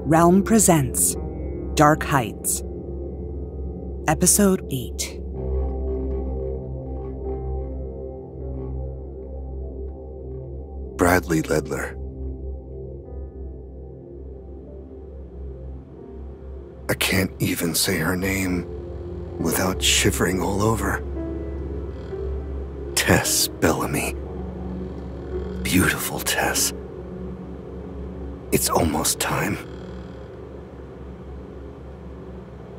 Realm presents Dark Heights, Episode 8. Bradley Ledler. I can't even say her name without shivering all over. Tess Bellamy. Beautiful Tess. It's almost time.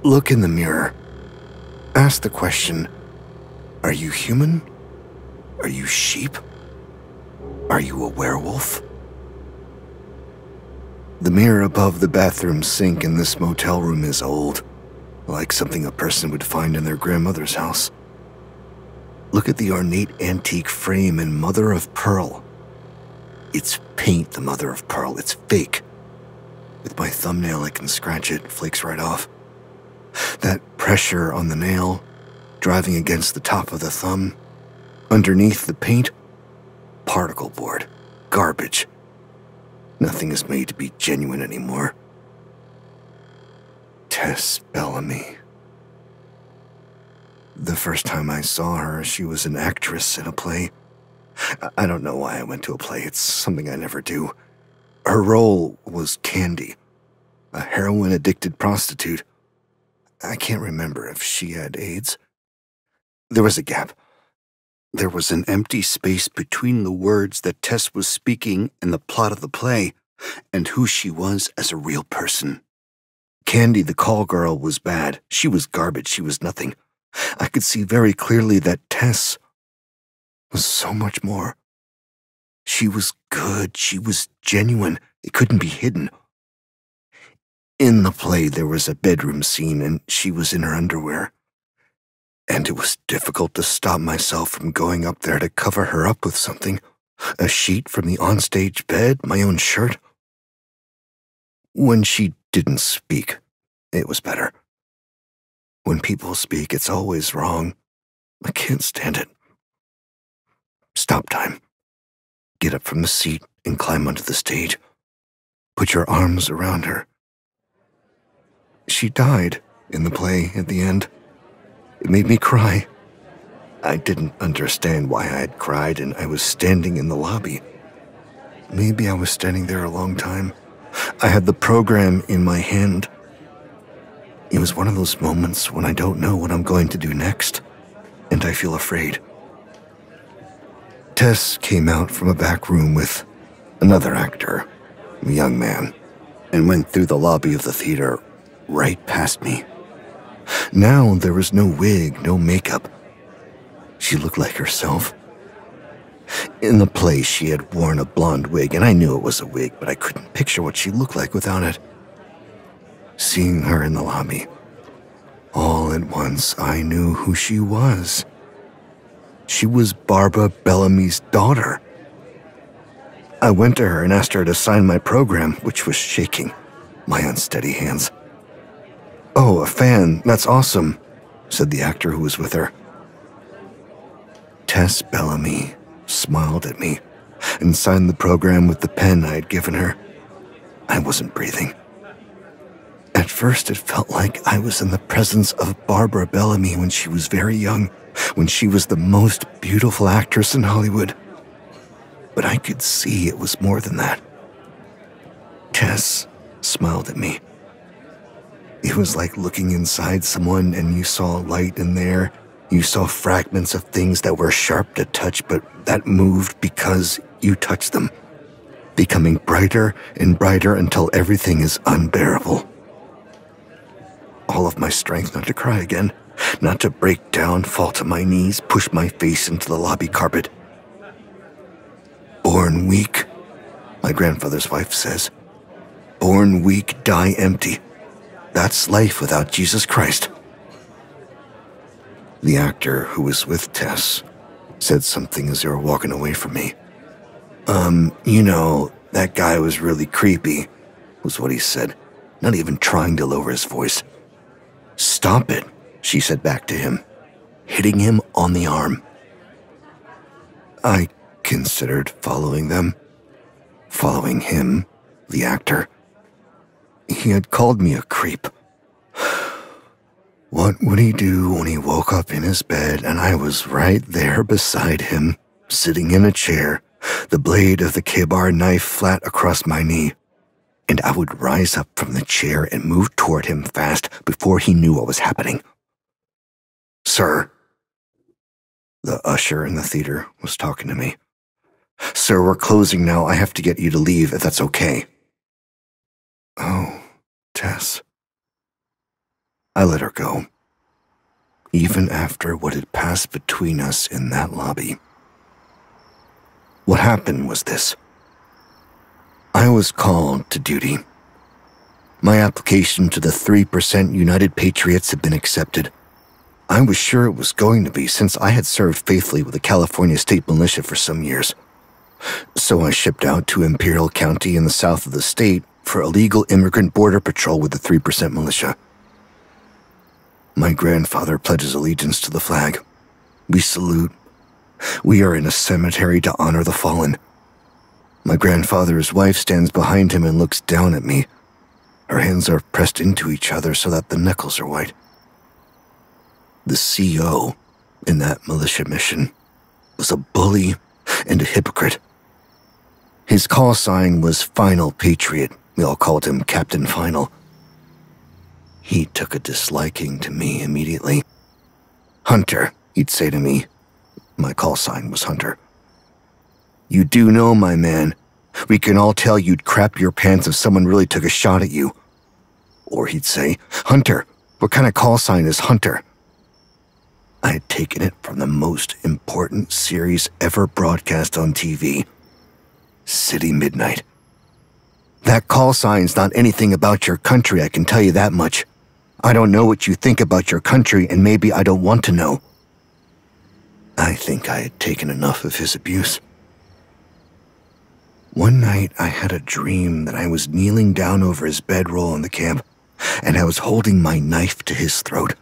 Look in the mirror. Ask the question, are you human? Are you sheep? Are you a werewolf? The mirror above the bathroom sink in this motel room is old, like something a person would find in their grandmother's house. Look at the ornate antique frame in mother of pearl. It's paint, the mother of pearl. It's fake. With my thumbnail, I can scratch it. It flakes right off. That pressure on the nail, driving against the top of the thumb. Underneath the paint, particle board. Garbage. Nothing is made to be genuine anymore. Tess Bellamy. The first time I saw her, she was an actress in a play. I don't know why I went to a play. It's something I never do. Her role was Candy, a heroin-addicted prostitute. I can't remember if she had AIDS. There was a gap. There was an empty space between the words that Tess was speaking in the plot of the play and who she was as a real person. Candy, the call girl, was bad. She was garbage. She was nothing. I could see very clearly that Tess was so much more. She was good. She was genuine. It couldn't be hidden. In the play, there was a bedroom scene, and she was in her underwear. And it was difficult to stop myself from going up there to cover her up with something. A sheet from the onstage bed, my own shirt. When she didn't speak, it was better. When people speak, it's always wrong. I can't stand it. Stop time. Get up from the seat and climb onto the stage. Put your arms around her. She died in the play at the end. It made me cry. I didn't understand why I had cried, and I was standing in the lobby. Maybe I was standing there a long time. I had the program in my hand. It was one of those moments when I don't know what I'm going to do next, and I feel afraid. Tess came out from a back room with another actor, a young man, and went through the lobby of the theater right past me. Now there was no wig, no makeup. She looked like herself. In the play, she had worn a blonde wig, and I knew it was a wig, but I couldn't picture what she looked like without it. Seeing her in the lobby, all at once I knew who she was. She was Barbara Bellamy's daughter. I went to her and asked her to sign my program, which was shaking, my unsteady hands. "Oh, a fan, that's awesome," said the actor who was with her. Tess Bellamy smiled at me and signed the program with the pen I had given her. I wasn't breathing. At first, it felt like I was in the presence of Barbara Bellamy when she was very young, when she was the most beautiful actress in Hollywood. But I could see it was more than that. Tess smiled at me. It was like looking inside someone and you saw light in there. You saw fragments of things that were sharp to touch, but that moved because you touched them, becoming brighter and brighter until everything is unbearable. All of my strength not to cry again, not to break down, fall to my knees, push my face into the lobby carpet. Born weak, my grandfather's wife says. Born weak, die empty. That's life without Jesus Christ. The actor who was with Tess said something as they were walking away from me. That guy was really creepy, was what he said, not even trying to lower his voice. "Stop it," she said back to him, hitting him on the arm. I considered following them, following him, the actor. He had called me a creep. What would he do when he woke up in his bed and I was right there beside him, sitting in a chair, the blade of the K-bar knife flat across my knee, and I would rise up from the chair and move toward him fast before he knew what was happening. "Sir," the usher in the theater was talking to me. "Sir, we're closing now. I have to get you to leave if that's okay." "Oh, Tess." I let her go, even after what had passed between us in that lobby. What happened was this. I was called to duty. My application to the 3% United Patriots had been accepted. I was sure it was going to be since I had served faithfully with the California State Militia for some years. So I shipped out to Imperial County in the south of the state for illegal immigrant border patrol with the 3% militia. My grandfather pledges allegiance to the flag. We salute. We are in a cemetery to honor the fallen. My grandfather's wife stands behind him and looks down at me. Her hands are pressed into each other so that the knuckles are white. The CO in that militia mission was a bully and a hypocrite. His call sign was Final Patriot. We all called him Captain Final. He took a disliking to me immediately. "Hunter," he'd say to me. My call sign was Hunter. "You do know, my man, we can all tell you'd crap your pants if someone really took a shot at you." Or he'd say, "Hunter, what kind of call sign is Hunter?" I had taken it from the most important series ever broadcast on TV, City Midnight. That call sign's not anything about your country, I can tell you that much. I don't know what you think about your country, and maybe I don't want to know. I think I had taken enough of his abuse. One night, I had a dream that I was kneeling down over his bedroll in the camp, and I was holding my knife to his throat.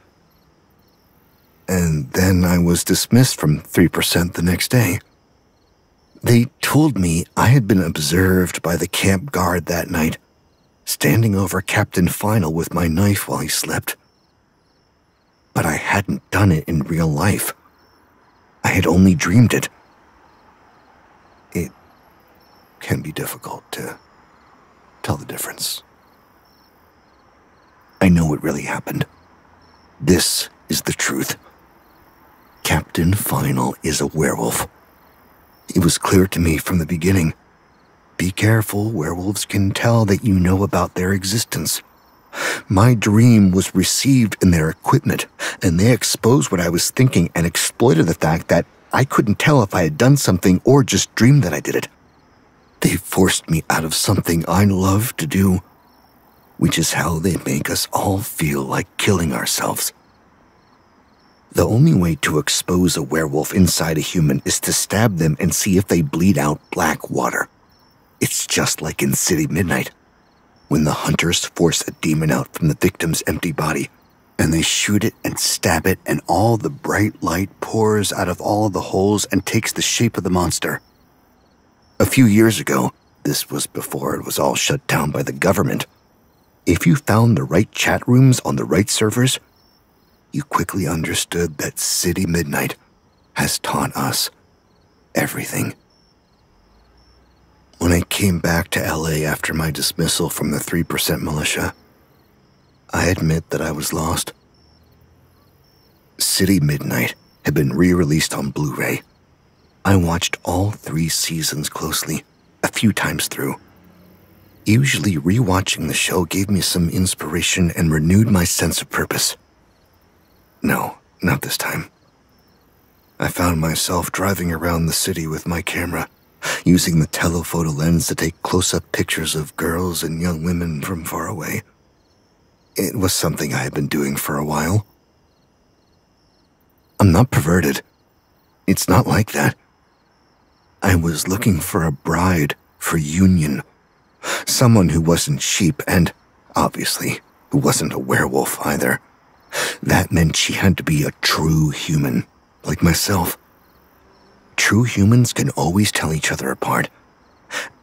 And then I was dismissed from 3% the next day. They told me I had been observed by the camp guard that night, standing over Captain Final with my knife while he slept. But I hadn't done it in real life. I had only dreamed it. It can be difficult to tell the difference. I know it really happened. This is the truth. Captain Final is a werewolf. It was clear to me from the beginning. Be careful, werewolves can tell that you know about their existence. My dream was received in their equipment, and they exposed what I was thinking and exploited the fact that I couldn't tell if I had done something or just dreamed that I did it. They forced me out of something I love to do, which is how they make us all feel like killing ourselves. The only way to expose a werewolf inside a human is to stab them and see if they bleed out black water. It's just like in City Midnight, when the hunters force a demon out from the victim's empty body, and they shoot it and stab it, and all the bright light pours out of all the holes and takes the shape of the monster. A few years ago, this was before it was all shut down by the government, if you found the right chat rooms on the right servers, you quickly understood that City Midnight has taught us everything. When I came back to LA after my dismissal from the 3% militia, I admit that I was lost. City Midnight had been re-released on Blu-ray. I watched all 3 seasons closely, a few times through. Usually rewatching the show gave me some inspiration and renewed my sense of purpose. No, not this time. I found myself driving around the city with my camera, using the telephoto lens to take close-up pictures of girls and young women from far away. It was something I had been doing for a while. I'm not perverted. It's not like that. I was looking for a bride for union. Someone who wasn't sheep and, obviously, who wasn't a werewolf either. That meant she had to be a true human, like myself. True humans can always tell each other apart.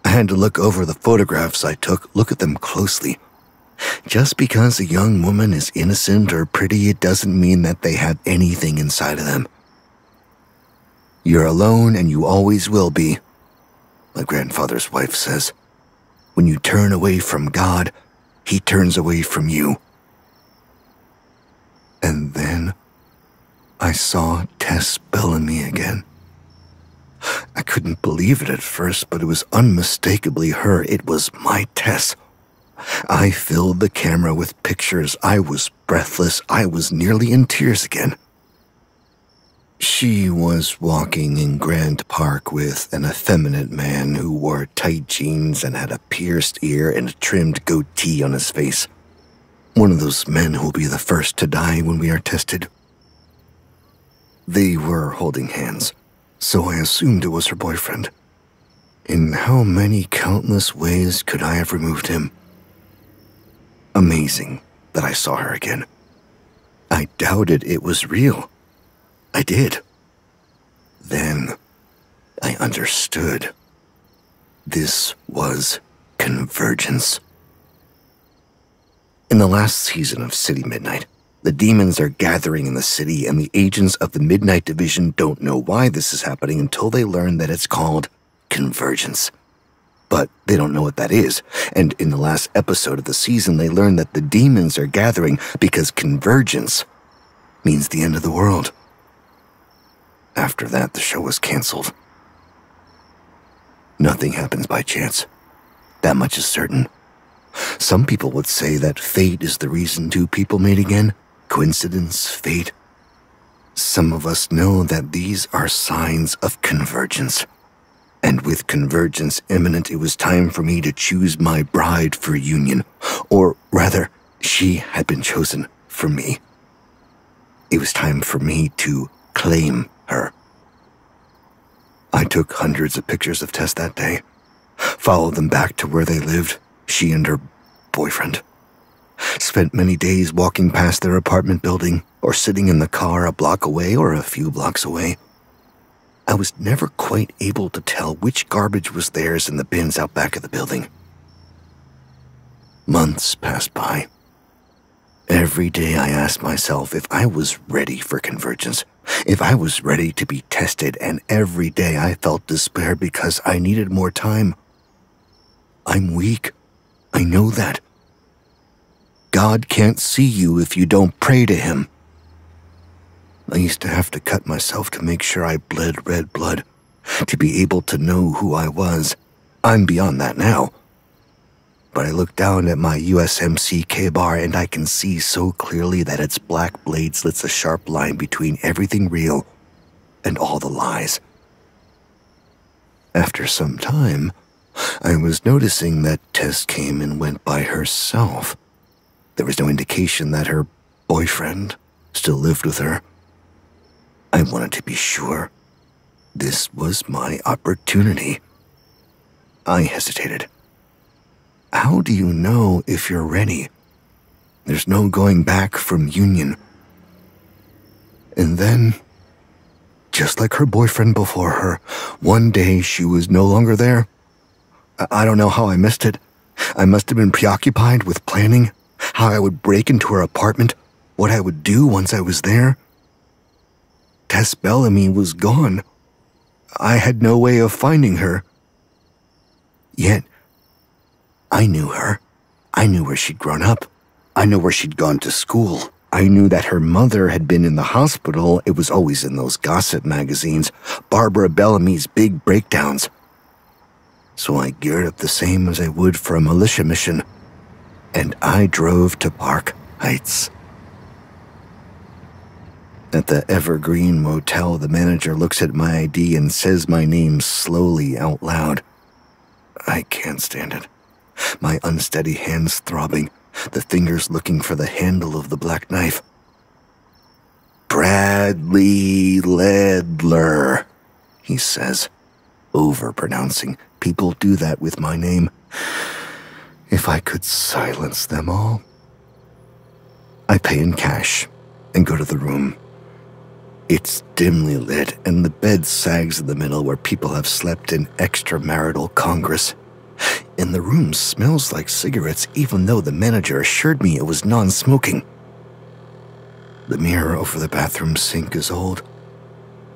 I had to look over the photographs I took, look at them closely. Just because a young woman is innocent or pretty, it doesn't mean that they have anything inside of them. You're alone and you always will be. My grandfather's wife says, when you turn away from God, He turns away from you. And then I saw Tess Bellamy again. I couldn't believe it at first, but it was unmistakably her. It was my Tess. I filled the camera with pictures. I was breathless. I was nearly in tears again. She was walking in Grand Park with an effeminate man who wore tight jeans and had a pierced ear and a trimmed goatee on his face. One of those men who will be the first to die when we are tested. They were holding hands, so I assumed it was her boyfriend. In how many countless ways could I have removed him? Amazing that I saw her again. I doubted it was real. I did. Then I understood. This was Convergence. In the last season of City Midnight, the demons are gathering in the city, and the agents of the Midnight Division don't know why this is happening until they learn that it's called Convergence. But they don't know what that is, and in the last episode of the season, they learn that the demons are gathering because Convergence means the end of the world. After that, the show was canceled. Nothing happens by chance. That much is certain. Some people would say that fate is the reason two people meet again. Coincidence, fate. Some of us know that these are signs of convergence. And with convergence imminent, it was time for me to choose my bride for union. Or rather, she had been chosen for me. It was time for me to claim her. I took hundreds of pictures of Tess that day, followed them back to where they lived, she and her boyfriend. Spent many days walking past their apartment building or sitting in the car a block away or a few blocks away. I was never quite able to tell which garbage was theirs in the bins out back of the building. Months passed by. Every day I asked myself if I was ready for convergence, if I was ready to be tested, and every day I felt despair because I needed more time. I'm weak. I know that. God can't see you if you don't pray to Him. I used to have to cut myself to make sure I bled red blood, to be able to know who I was. I'm beyond that now. But I look down at my USMC K-bar and I can see so clearly that its black blade slits a sharp line between everything real and all the lies. After some time, I was noticing that Tess came and went by herself. There was no indication that her boyfriend still lived with her. I wanted to be sure. This was my opportunity. I hesitated. How do you know if you're ready? There's no going back from union. And then, just like her boyfriend before her, one day she was no longer there. I don't know how I missed it. I must have been preoccupied with planning, how I would break into her apartment, what I would do once I was there. Tess Bellamy was gone. I had no way of finding her. Yet, I knew her. I knew where she'd grown up. I knew where she'd gone to school. I knew that her mother had been in the hospital. It was always in those gossip magazines, Barbara Bellamy's big breakdowns. So I geared up the same as I would for a militia mission, and I drove to Park Heights. At the Evergreen Motel, the manager looks at my ID and says my name slowly out loud. I can't stand it. My unsteady hands throbbing, the fingers looking for the handle of the black knife. Bradley Ledler, he says, over-pronouncing. People do that with my name. If I could silence them all. I pay in cash and go to the room. It's dimly lit, and the bed sags in the middle where people have slept in extramarital congress. and the room smells like cigarettes even though the manager assured me it was non-smoking. The mirror over the bathroom sink is old.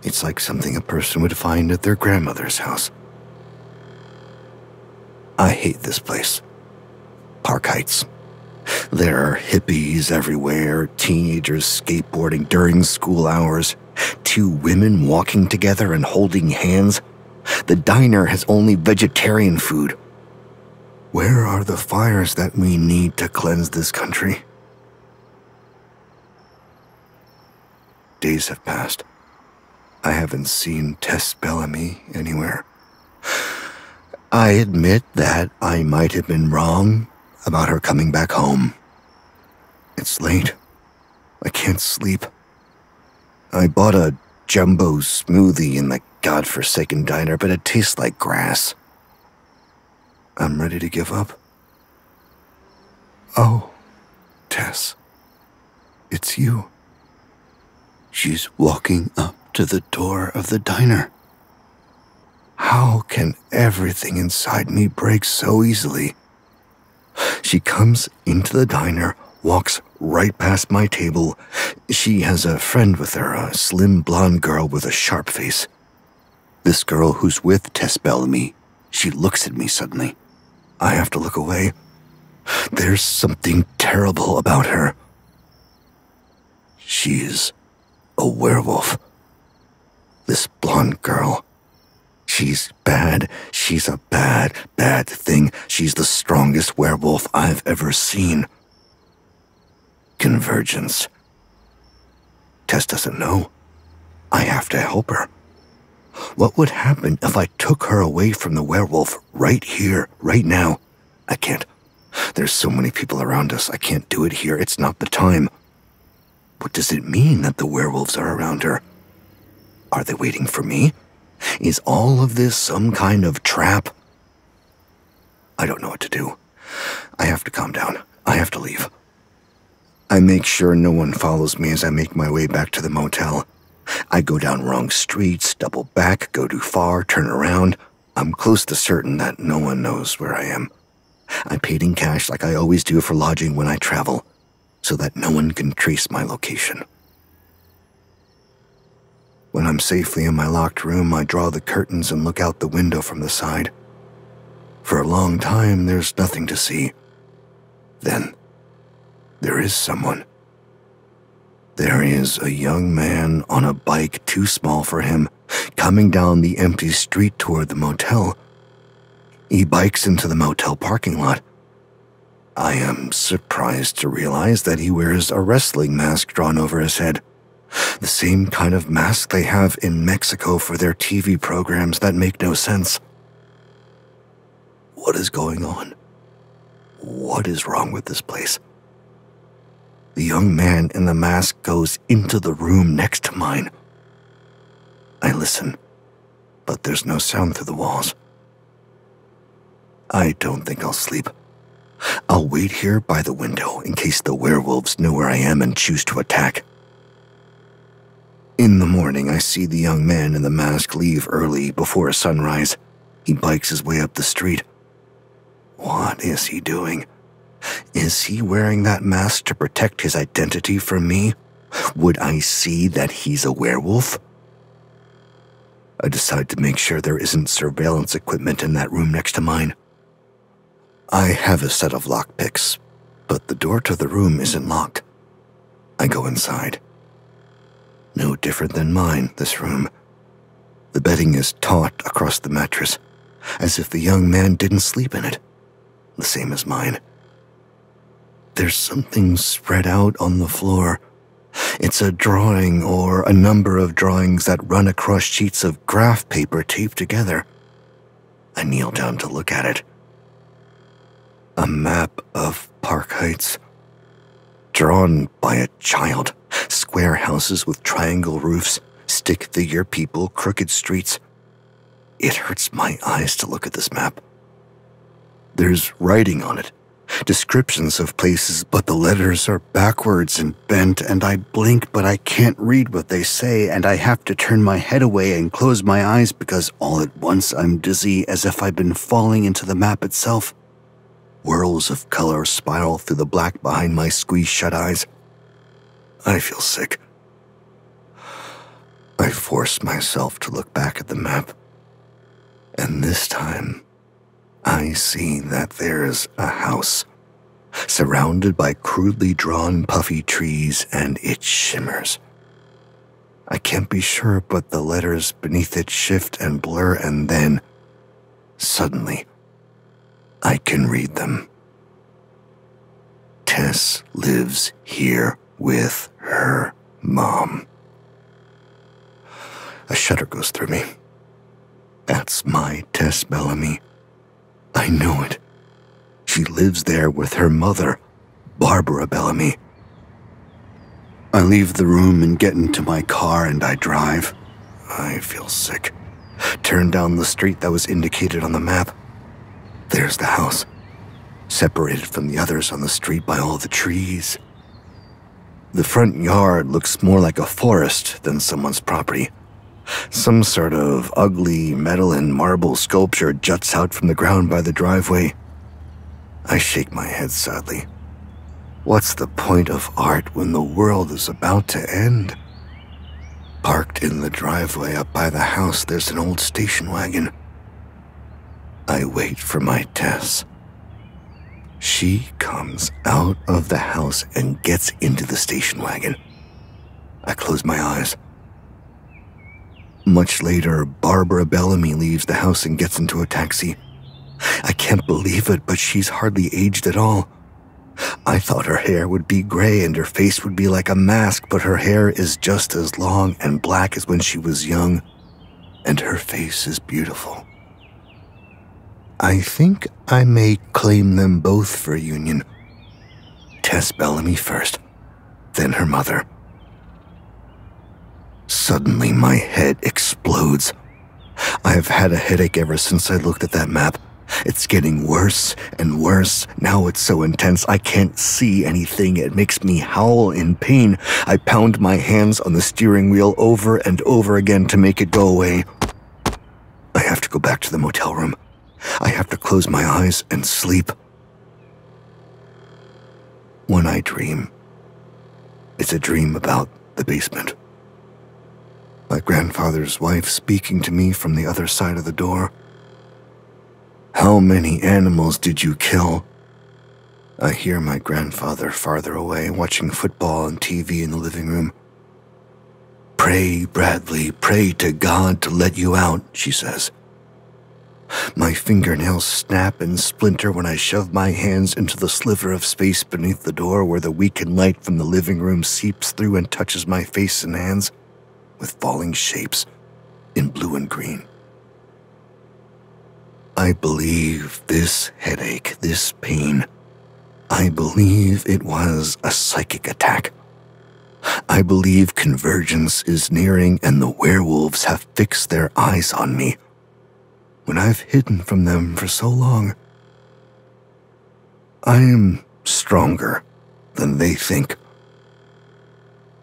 It's like something a person would find at their grandmother's house. I hate this place. Park Heights. There are hippies everywhere, teenagers skateboarding during school hours, 2 women walking together and holding hands. The diner has only vegetarian food. Where are the fires that we need to cleanse this country? Days have passed. I haven't seen Tess Bellamy anywhere. I admit that I might have been wrong about her coming back home. It's late. I can't sleep. I bought a jumbo smoothie in the godforsaken diner, but it tastes like grass. I'm ready to give up. Oh, Tess, it's you. She's walking up to the door of the diner. How can everything inside me break so easily? She comes into the diner, walks right past my table. She has a friend with her, a slim blonde girl with a sharp face. This girl who's with Tess Bellamy, she looks at me suddenly. I have to look away. There's something terrible about her. She's a werewolf. This blonde girl. She's bad. She's a bad, bad thing. She's the strongest werewolf I've ever seen. Convergence. Tess doesn't know. I have to help her. What would happen if I took her away from the werewolf right here, right now? I can't. There's so many people around us. I can't do it here. It's not the time. What does it mean that the werewolves are around her? Are they waiting for me? Is all of this some kind of trap? I don't know what to do. I have to calm down. I have to leave. I make sure no one follows me as I make my way back to the motel. I go down wrong streets, double back, go too far, turn around. I'm close to certain that no one knows where I am. I paid in cash like I always do for lodging when I travel, so that no one can trace my location. When I'm safely in my locked room, I draw the curtains and look out the window from the side. For a long time, there's nothing to see. Then, there is someone. There is a young man on a bike too small for him, coming down the empty street toward the motel. He bikes into the motel parking lot. I am surprised to realize that he wears a wrestling mask drawn over his head. The same kind of mask they have in Mexico for their TV programs that make no sense. What is going on? What is wrong with this place? The young man in the mask goes into the room next to mine. I listen, but there's no sound through the walls. I don't think I'll sleep. I'll wait here by the window in case the werewolves know where I am and choose to attack. In the morning, I see the young man in the mask leave early before sunrise. He bikes his way up the street. What is he doing? Is he wearing that mask to protect his identity from me? Would I see that he's a werewolf? I decide to make sure there isn't surveillance equipment in that room next to mine. I have a set of lockpicks, but the door to the room isn't locked. I go inside. No different than mine, this room. The bedding is taut across the mattress, as if the young man didn't sleep in it. The same as mine. There's something spread out on the floor. It's a drawing or a number of drawings that run across sheets of graph paper taped together. I kneel down to look at it. A map of Park Heights, drawn by a child. Square houses with triangle roofs, stick figure people, crooked streets. It hurts my eyes to look at this map. There's writing on it, descriptions of places, but the letters are backwards and bent, and I blink, but I can't read what they say, and I have to turn my head away and close my eyes because all at once I'm dizzy as if I've been falling into the map itself. swirls of color spiral through the black behind my squeezed-shut eyes. I feel sick. I force myself to look back at the map, and this time, I see that there's a house, surrounded by crudely drawn puffy trees, and it shimmers. I can't be sure, but the letters beneath it shift and blur, and then, suddenly, I can read them. Tess lives here with her mom. A shudder goes through me. That's my Tess Bellamy. I know it. She lives there with her mother, Barbara Bellamy. I leave the room and get into my car and I drive. I feel sick. Turn down the street that was indicated on the map. There's the house, separated from the others on the street by all the trees. The front yard looks more like a forest than someone's property. Some sort of ugly metal and marble sculpture juts out from the ground by the driveway. I shake my head sadly. What's the point of art when the world is about to end? Parked in the driveway up by the house, there's an old station wagon. I wait for my Tess. She comes out of the house and gets into the station wagon. I close my eyes. Much later, Barbara Bellamy leaves the house and gets into a taxi. I can't believe it, but she's hardly aged at all. I thought her hair would be gray and her face would be like a mask, but her hair is just as long and black as when she was young, and her face is beautiful. I think I may claim them both for union. Tess Bellamy first, then her mother. Suddenly, my head explodes. I've had a headache ever since I looked at that map. It's getting worse and worse. Now it's so intense I can't see anything. It makes me howl in pain. I pound my hands on the steering wheel over and over again to make it go away. I have to go back to the motel room. I have to close my eyes and sleep. When I dream, it's a dream about the basement. My grandfather's wife speaking to me from the other side of the door. How many animals did you kill? I hear my grandfather farther away, watching football and TV in the living room. Pray, Bradley, pray to God to let you out, she says. My fingernails snap and splinter when I shove my hands into the sliver of space beneath the door where the weakened light from the living room seeps through and touches my face and hands with falling shapes in blue and green. I believe this headache, this pain, I believe it was a psychic attack. I believe Convergence is nearing and the werewolves have fixed their eyes on me when I've hidden from them for so long. I am stronger than they think.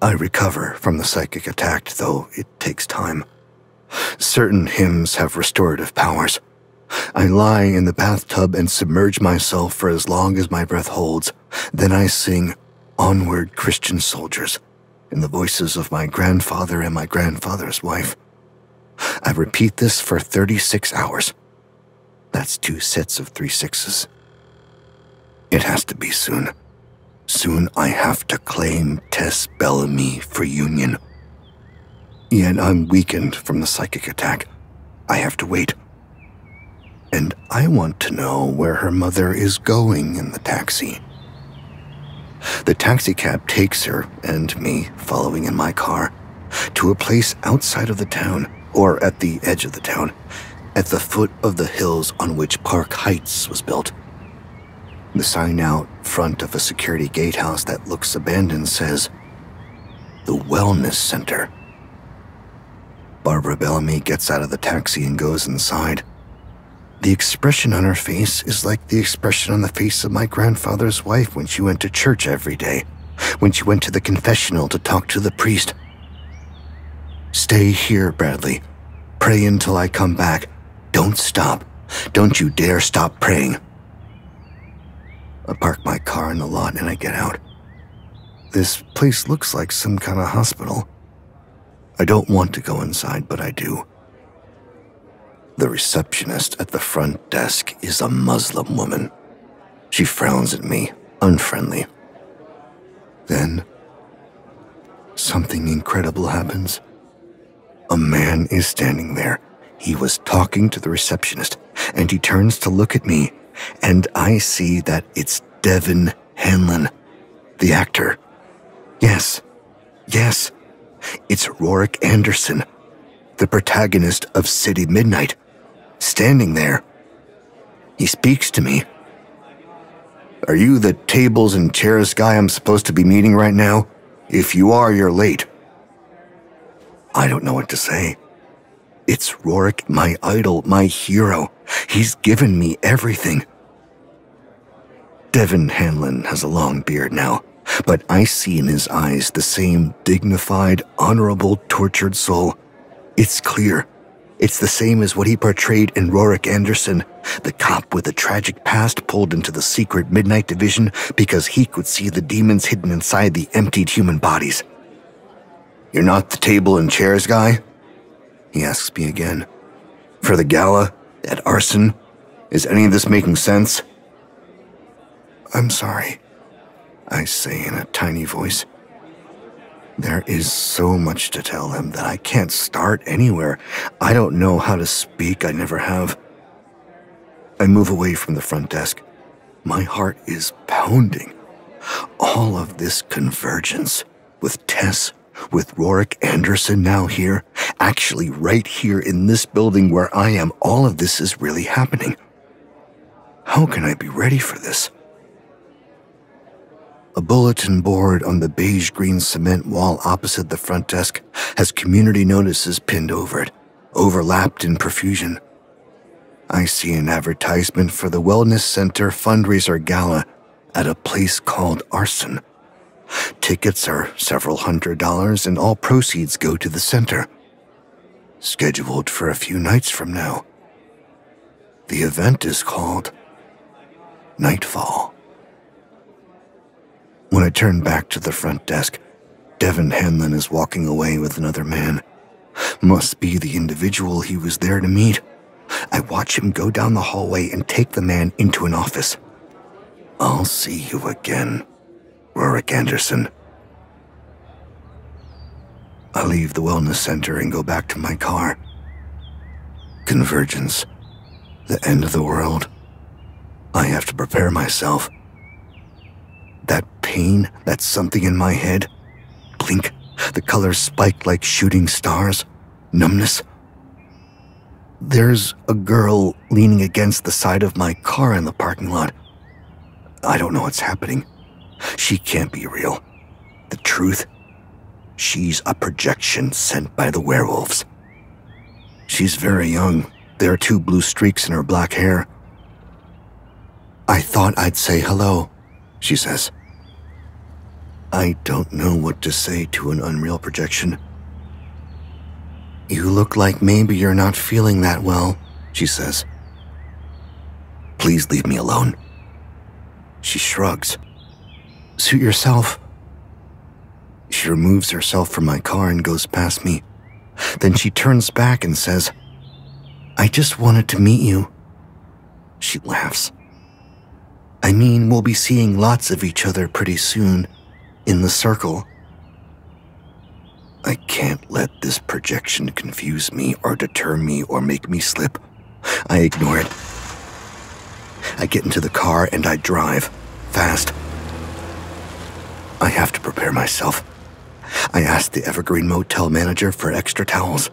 I recover from the psychic attack, though it takes time. Certain hymns have restorative powers. I lie in the bathtub and submerge myself for as long as my breath holds. Then I sing Onward, Christian Soldiers in the voices of my grandfather and my grandfather's wife. I repeat this for 36 hours. That's 2 sets of 3 sixes. It has to be soon. Soon I have to claim Tess Bellamy for union. Yet I'm weakened from the psychic attack. I have to wait. And I want to know where her mother is going in the taxi. The taxi cab takes her, and me, following in my car, to a place outside of the town, or at the edge of the town, at the foot of the hills on which Park Heights was built. The sign out front of a security gatehouse that looks abandoned says, The Wellness Center. Barbara Bellamy gets out of the taxi and goes inside. The expression on her face is like the expression on the face of my grandfather's wife when she went to church every day, when she went to the confessional to talk to the priest. Stay here, Bradley. Pray until I come back. Don't stop. Don't you dare stop praying. I park my car in the lot and I get out. This place looks like some kind of hospital. I don't want to go inside, but I do. The receptionist at the front desk is a Muslim woman. She frowns at me, unfriendly. Then, something incredible happens. A man is standing there. He was talking to the receptionist, and he turns to look at me, and I see that it's Devin Hanlon, the actor. Yes, it's Rorik Anderson, the protagonist of City Midnight, standing there. He speaks to me. "Are you the tables and chairs guy I'm supposed to be meeting right now? If you are, you're late." I don't know what to say. It's Rorik, my idol, my hero. He's given me everything. Devin Hanlon has a long beard now, but I see in his eyes the same dignified, honorable, tortured soul. It's clear. It's the same as what he portrayed in Rorik Anderson, the cop with a tragic past pulled into the secret Midnight Division because he could see the demons hidden inside the emptied human bodies. "You're not the table and chairs guy?" he asks me again. "For the gala at Arson? Is any of this making sense?" "I'm sorry," I say in a tiny voice. There is so much to tell him that I can't start anywhere. I don't know how to speak, I never have. I move away from the front desk. My heart is pounding. All of this convergence, with Tess, with Rorik Anderson now here, actually right here in this building where I am, all of this is really happening. How can I be ready for this? A bulletin board on the beige-green cement wall opposite the front desk has community notices pinned over it, overlapped in profusion. I see an advertisement for the Wellness Center fundraiser gala at a place called Arson. Tickets are several $100s and all proceeds go to the center. Scheduled for a few nights from now. The event is called Nightfall. When I turn back to the front desk, Devin Hanlon is walking away with another man. Must be the individual he was there to meet. I watch him go down the hallway and take the man into an office. "I'll see you again, Rorik Anderson." I leave the wellness center and go back to my car. Convergence. The end of the world. I have to prepare myself. That pain, that something in my head. Blink. The colors spike like shooting stars. Numbness. There's a girl leaning against the side of my car in the parking lot. I don't know what's happening. She can't be real. The truth? She's a projection sent by the werewolves. She's very young. There are 2 blue streaks in her black hair. "I thought I'd say hello," she says. I don't know what to say to an unreal projection. "You look like maybe you're not feeling that well," she says. "Please leave me alone." She shrugs. "Suit yourself." She removes herself from my car and goes past me. Then she turns back and says, "I just wanted to meet you." She laughs. "I mean, we'll be seeing lots of each other pretty soon, in the circle." I can't let this projection confuse me or deter me or make me slip. I ignore it. I get into the car and I drive, fast. I have to prepare myself. I ask the Evergreen Motel manager for extra towels.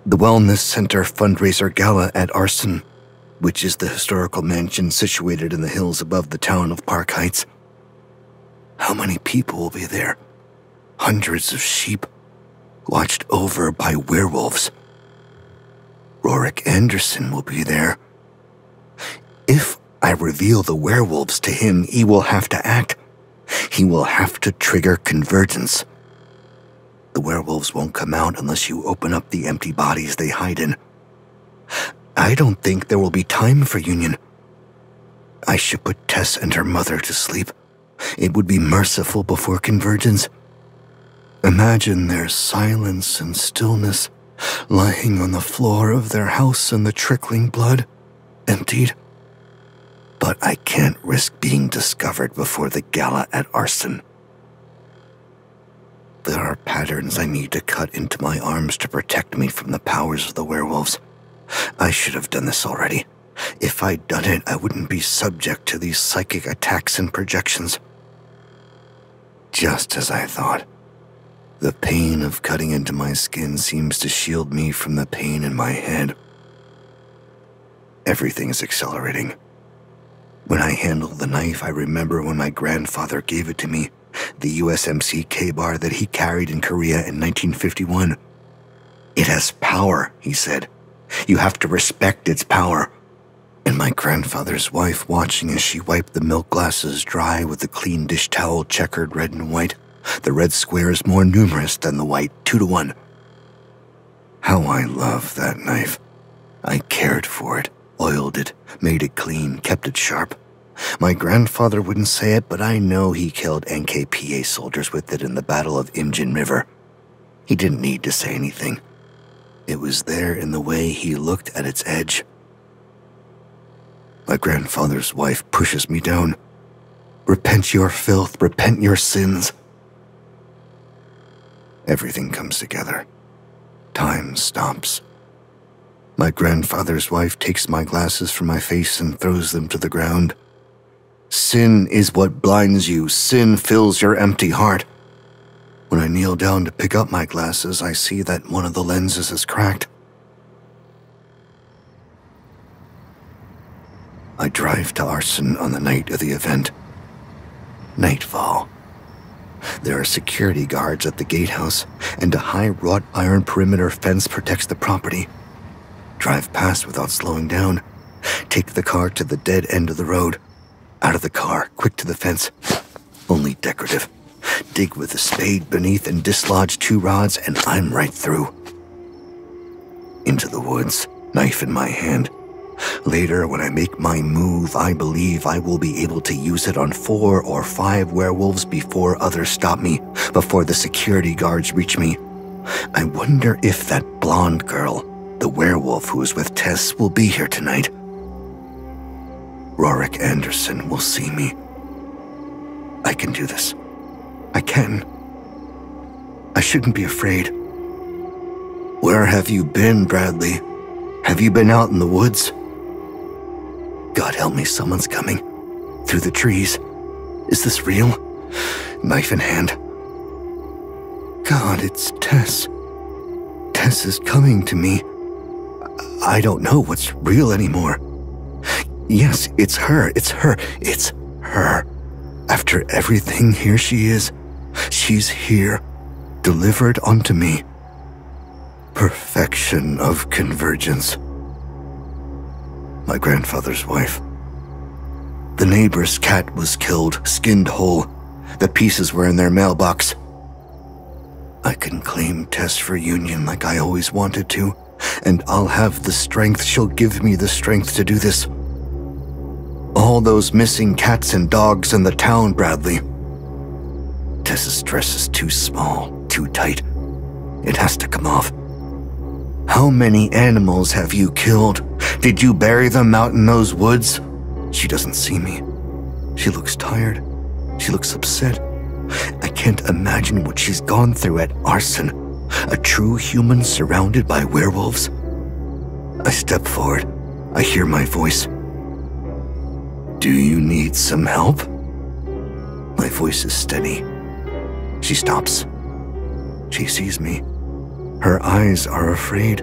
The Wellness Center fundraiser gala at Arson, which is the historical mansion situated in the hills above the town of Park Heights. How many people will be there? Hundreds of sheep, watched over by werewolves. Rorik Anderson will be there. If I reveal the werewolves to him, he will have to act. He will have to trigger convergence. The werewolves won't come out unless you open up the empty bodies they hide in. I don't think there will be time for union. I should put Tess and her mother to sleep. It would be merciful before Convergence. Imagine their silence and stillness, lying on the floor of their house in the trickling blood, emptied. But I can't risk being discovered before the gala at Arson. There are patterns I need to cut into my arms to protect me from the powers of the werewolves. I should have done this already. If I'd done it, I wouldn't be subject to these psychic attacks and projections. Just as I thought. The pain of cutting into my skin seems to shield me from the pain in my head. Everything's accelerating. When I handle the knife, I remember when my grandfather gave it to me, the USMC K-bar that he carried in Korea in 1951. It has power, he said. You have to respect its power. And my grandfather's wife watching as she wiped the milk glasses dry with the clean dish towel checkered red and white, the red squares more numerous than the white, 2-to-1. How I love that knife. I cared for it, oiled it, made it clean, kept it sharp. My grandfather wouldn't say it, but I know he killed NKPA soldiers with it in the Battle of Imjin River. He didn't need to say anything. It was there in the way he looked at its edge. My grandfather's wife pushes me down. Repent your filth, repent your sins. Everything comes together. Time stops. My grandfather's wife takes my glasses from my face and throws them to the ground. Sin is what blinds you. Sin fills your empty heart. When I kneel down to pick up my glasses, I see that one of the lenses is cracked. I drive to Arson on the night of the event. Nightfall. There are security guards at the gatehouse, and a high wrought iron perimeter fence protects the property. Drive past without slowing down. Take the car to the dead end of the road. Out of the car, quick to the fence. Only decorative. Dig with a spade beneath and dislodge 2 rods, and I'm right through. Into the woods, knife in my hand. Later, when I make my move, I believe I will be able to use it on 4 or 5 werewolves before others stop me, before the security guards reach me. I wonder if that blonde girl, the werewolf who was with Tess, will be here tonight. Rorik Anderson will see me. I can do this. I can. I shouldn't be afraid. Where have you been, Bradley? Have you been out in the woods? God help me, someone's coming. Through the trees. Is this real? Knife in hand. God, it's Tess. Tess is coming to me. I don't know what's real anymore. Yes, it's her. It's her. It's her. After everything, here she is. She's here, delivered unto me. Perfection of convergence. My grandfather's wife. The neighbor's cat was killed, skinned whole. The pieces were in their mailbox. I can claim Tess for union like I always wanted to, and I'll have the strength. She'll give me the strength to do this. All those missing cats and dogs in the town, Bradley. Tess's dress is too small, too tight. It has to come off. How many animals have you killed? Did you bury them out in those woods? She doesn't see me. She looks tired. She looks upset. I can't imagine what she's gone through at Arson. A true human surrounded by werewolves. I step forward. I hear my voice. Do you need some help? My voice is steady. She stops. She sees me. Her eyes are afraid.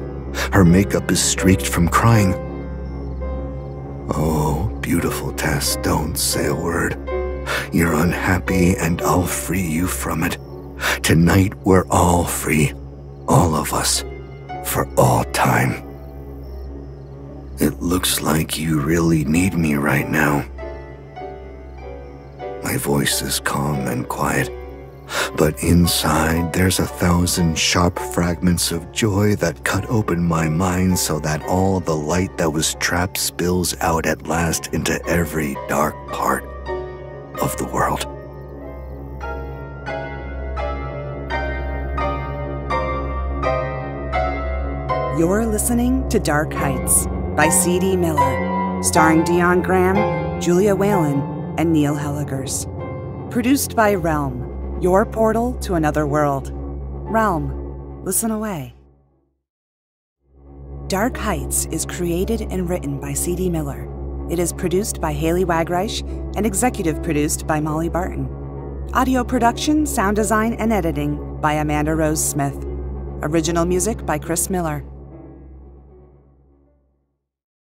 Her makeup is streaked from crying. Oh, beautiful Tess, don't say a word. You're unhappy and I'll free you from it. Tonight we're all free. All of us. For all time. It looks like you really need me right now. My voice is calm and quiet. But inside, there's 1,000 sharp fragments of joy that cut open my mind so that all the light that was trapped spills out at last into every dark part of the world. You're listening to Dark Heights by C.D. Miller, starring Dion Graham, Julia Whalen, and Neil Helligers. Produced by Realm, your portal to another world. Realm, listen away. Dark Heights is created and written by C.D. Miller. It is produced by Haley Wagreich and executive produced by Molly Barton. Audio production, sound design, and editing by Amanda Rose Smith. Original music by Chris Miller.